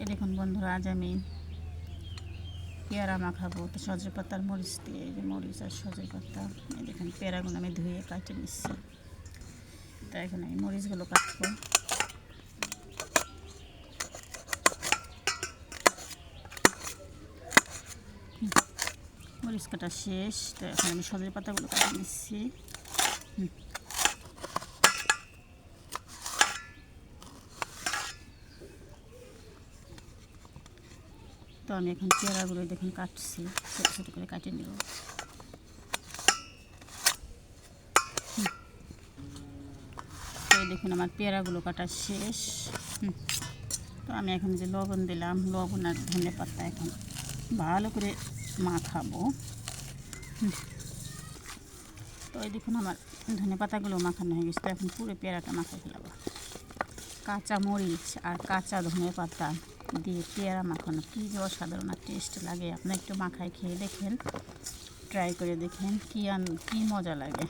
এই দেখুন বন্ধুরা, আজ আমি পেয়ারা মাখাবো। তো সজনে পাতার মরিচ দিয়ে, এই যে মরিচ আর সজনে পাতা, এই দেখুন পেয়ারাগুলো আমি ধুয়ে কাটে নিচ্ছি। তো এখন আমি মরিচগুলো কাটবো। মরিচ কাটা শেষ। তো এখন আমি সজনে পাতাগুলো কাটে নিচ্ছি। তো আমি এখন পেয়ারাগুলো দেখুন কাটছি, ছোটো ছোটো করে কাটে নেব। তো দেখুন আমার পেয়ারাগুলো কাটা শেষ। তো আমি এখন যে লবণ দিলাম, লবণ আর ধনে পাতা এখন ভালো করে মাখাবো। তো এই দেখুন আমার ধনে পাতাগুলো মাখানো হয়ে গেছে। তো এখন পুরো পেয়ারাটা মাখাই ফেলাবো। কাঁচা মরিচ আর কাঁচা ধনে পাতা দিয়ে পেয়ারা মাখানো কী যে অসাধারণ টেস্ট লাগে। আপনি একটু মাখায় খেয়ে দেখেন, ট্রাই করে দেখেন কী মজা লাগে।